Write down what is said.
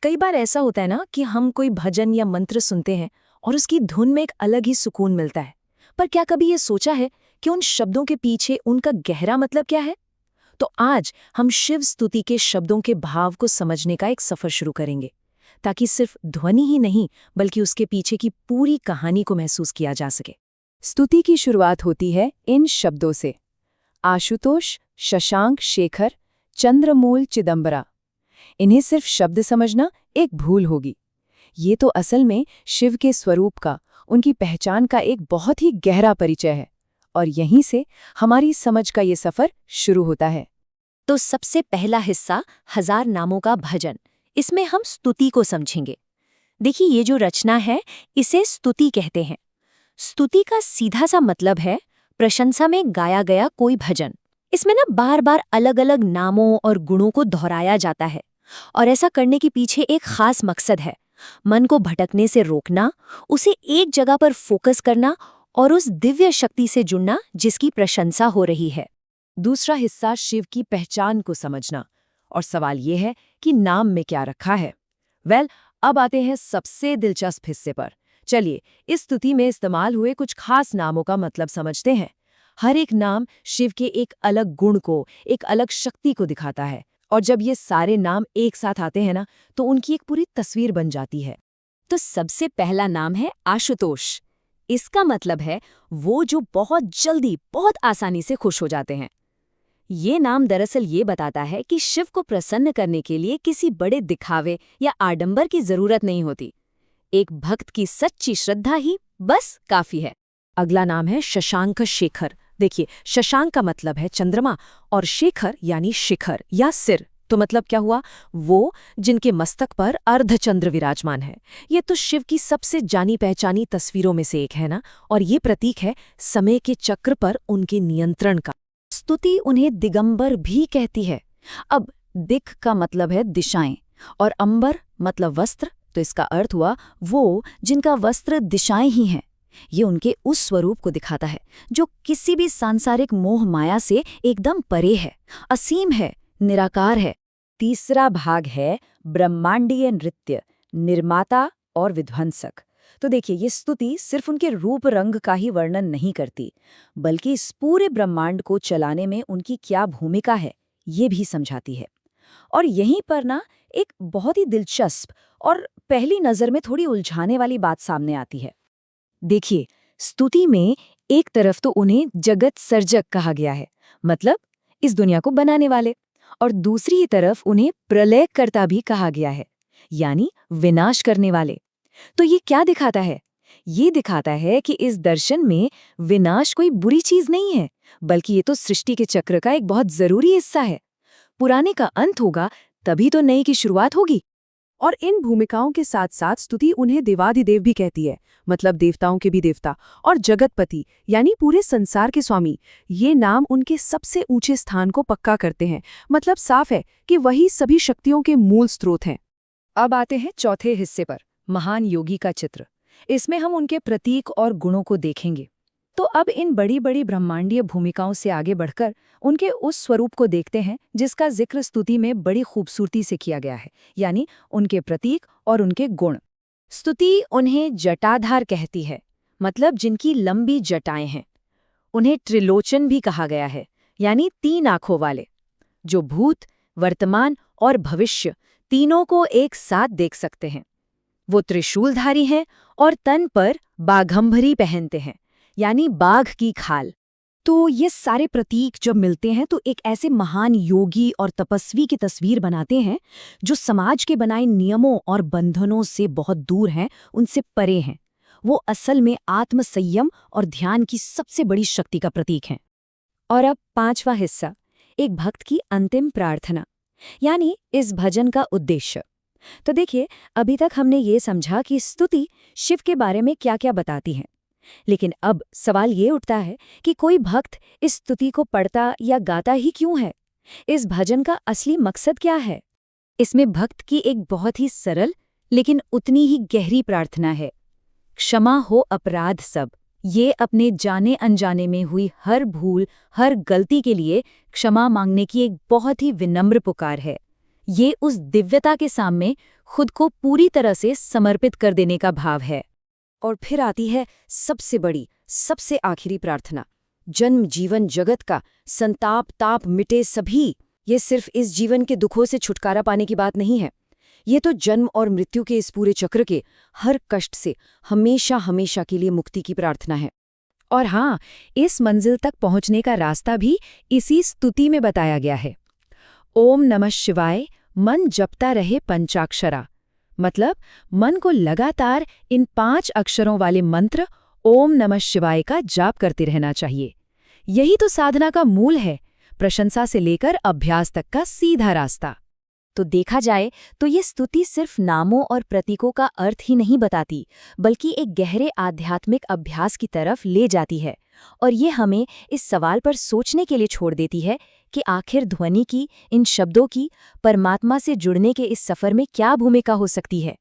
कई बार ऐसा होता है ना कि हम कोई भजन या मंत्र सुनते हैं और उसकी धुन में एक अलग ही सुकून मिलता है। पर क्या कभी ये सोचा है कि उन शब्दों के पीछे उनका गहरा मतलब क्या है? तो आज हम शिव स्तुति के शब्दों के भाव को समझने का एक सफर शुरू करेंगे, ताकि सिर्फ ध्वनि ही नहीं बल्कि उसके पीछे की पूरी कहानी को महसूस किया जा सके। स्तुति की शुरुआत होती है इन शब्दों से: आशुतोष, शशांक, शेखर, चंद्रमूल, चिदंबरा। इन्हें सिर्फ शब्द समझना एक भूल होगी। ये तो असल में शिव के स्वरूप का, उनकी पहचान का एक बहुत ही गहरा परिचय है। और यहीं से हमारी समझ का ये सफर शुरू होता है। तो सबसे पहला हिस्सा 1000 नामों का भजन। इसमें हम स्तुति को समझेंगे। देखिए, ये जो रचना है इसे स्तुति कहते हैं। स्तुति का सीधा सा मतलब है प्रशंसा में गाया गया कोई भजन। इसमें ना बार बार अलग अलग नामों और गुणों को दोहराया जाता है, और ऐसा करने के पीछे एक खास मकसद है: मन को भटकने से रोकना, उसे एक जगह पर फोकस करना और उस दिव्य शक्ति से जुड़ना जिसकी प्रशंसा हो रही है। दूसरा हिस्सा शिव की पहचान को समझना, और सवाल ये है कि नाम में क्या रखा है। अब आते हैं सबसे दिलचस्प हिस्से पर। चलिए, इस स्तुति में इस्तेमाल हुए कुछ खास नामों का मतलब समझते हैं। हर एक नाम शिव के एक अलग गुण को, एक अलग शक्ति को दिखाता है, और जब ये सारे नाम एक साथ आते हैं ना, तो उनकी एक पूरी तस्वीर बन जाती है। तो सबसे पहला नाम है आशुतोष। इसका मतलब है वो जो बहुत जल्दी, बहुत आसानी से खुश हो जाते हैं। ये नाम दरअसल ये बताता है कि शिव को प्रसन्न करने के लिए किसी बड़े दिखावे या आडंबर की जरूरत नहीं होती। एक भक्त की सच्ची श्रद्धा ही बस काफी है। अगला नाम है शशांक शेखर। देखिए, शशांक का मतलब है चंद्रमा, और शेखर यानी शिखर या सिर। तो मतलब क्या हुआ? वो जिनके मस्तक पर अर्धचंद्र विराजमान है। ये तो शिव की सबसे जानी पहचानी तस्वीरों में से एक है ना, और ये प्रतीक है समय के चक्र पर उनके नियंत्रण का। स्तुति उन्हें दिगंबर भी कहती है। अब दिक् का मतलब है दिशाएं, और अंबर मतलब वस्त्र, तो इसका अर्थ हुआ वो जिनका वस्त्र दिशाएं ही हैं। ये उनके उस स्वरूप को दिखाता है जो किसी भी सांसारिक मोह माया से एकदम परे है, असीम है, निराकार है। तीसरा भाग है ब्रह्मांडीय नृत्य, निर्माता और विध्वंसक। तो देखिए, ये स्तुति सिर्फ उनके रूप रंग का ही वर्णन नहीं करती, बल्कि इस पूरे ब्रह्मांड को चलाने में उनकी क्या भूमिका है ये भी समझाती है। और यहीं पर ना एक बहुत ही दिलचस्प और पहली नज़र में थोड़ी उलझाने वाली बात सामने आती है। देखिए, स्तुति में एक तरफ तो उन्हें जगत सर्जक कहा गया है, मतलब इस दुनिया को बनाने वाले, और दूसरी ही तरफ उन्हें प्रलयकर्ता भी कहा गया है, यानी विनाश करने वाले। तो ये क्या दिखाता है? ये दिखाता है कि इस दर्शन में विनाश कोई बुरी चीज नहीं है, बल्कि ये तो सृष्टि के चक्र का एक बहुत जरूरी हिस्सा है। पुराने का अंत होगा, तभी तो नए की शुरुआत होगी। और इन भूमिकाओं के साथ साथ स्तुति उन्हें देवाधिदेव भी कहती है, मतलब देवताओं के भी देवता, और जगतपति यानी पूरे संसार के स्वामी। ये नाम उनके सबसे ऊंचे स्थान को पक्का करते हैं। मतलब साफ है कि वही सभी शक्तियों के मूल स्रोत हैं। अब आते हैं चौथे हिस्से पर, महान योगी का चित्र। इसमें हम उनके प्रतीक और गुणों को देखेंगे। तो अब इन बड़ी बड़ी ब्रह्मांडीय भूमिकाओं से आगे बढ़कर उनके उस स्वरूप को देखते हैं जिसका जिक्र स्तुति में बड़ी खूबसूरती से किया गया है, यानी उनके प्रतीक और उनके गुण। स्तुति उन्हें जटाधार कहती है, मतलब जिनकी लंबी जटाएं हैं। उन्हें त्रिलोचन भी कहा गया है, यानी 3 आंखों वाले, जो भूत, वर्तमान और भविष्य तीनों को एक साथ देख सकते हैं। वो त्रिशूलधारी हैं और तन पर बाघंभरी पहनते हैं, यानी बाघ की खाल। तो ये सारे प्रतीक जब मिलते हैं तो एक ऐसे महान योगी और तपस्वी की तस्वीर बनाते हैं जो समाज के बनाए नियमों और बंधनों से बहुत दूर हैं, उनसे परे हैं। वो असल में आत्मसंयम और ध्यान की सबसे बड़ी शक्ति का प्रतीक हैं। और अब 5वां हिस्सा, एक भक्त की अंतिम प्रार्थना, यानी इस भजन का उद्देश्य। तो देखिए, अभी तक हमने ये समझा कि स्तुति शिव के बारे में क्या क्या बताती है, लेकिन अब सवाल ये उठता है कि कोई भक्त इस स्तुति को पढ़ता या गाता ही क्यों है? इस भजन का असली मकसद क्या है? इसमें भक्त की एक बहुत ही सरल लेकिन उतनी ही गहरी प्रार्थना है। क्षमा हो अपराध सब। ये अपने जाने अनजाने में हुई हर भूल, हर गलती के लिए क्षमा मांगने की एक बहुत ही विनम्र पुकार है। ये उस दिव्यता के सामने खुद को पूरी तरह से समर्पित कर देने का भाव है। और फिर आती है सबसे बड़ी, सबसे आखिरी प्रार्थना, जन्म जीवन जगत का संताप ताप मिटे सभी। ये सिर्फ इस जीवन के दुखों से छुटकारा पाने की बात नहीं है, ये तो जन्म और मृत्यु के इस पूरे चक्र के हर कष्ट से हमेशा हमेशा के लिए मुक्ति की प्रार्थना है। और हाँ, इस मंजिल तक पहुंचने का रास्ता भी इसी स्तुति में बताया गया है। ओम नमः शिवाय मन जपता रहे पंचाक्षरा, मतलब मन को लगातार इन 5 अक्षरों वाले मंत्र ओम नमः शिवाय का जाप करते रहना चाहिए। यही तो साधना का मूल है, प्रशंसा से लेकर अभ्यास तक का सीधा रास्ता। तो देखा जाए तो ये स्तुति सिर्फ नामों और प्रतीकों का अर्थ ही नहीं बताती, बल्कि एक गहरे आध्यात्मिक अभ्यास की तरफ ले जाती है। और ये हमें इस सवाल पर सोचने के लिए छोड़ देती है कि आखिर ध्वनि की, इन शब्दों की, परमात्मा से जुड़ने के इस सफर में क्या भूमिका हो सकती है।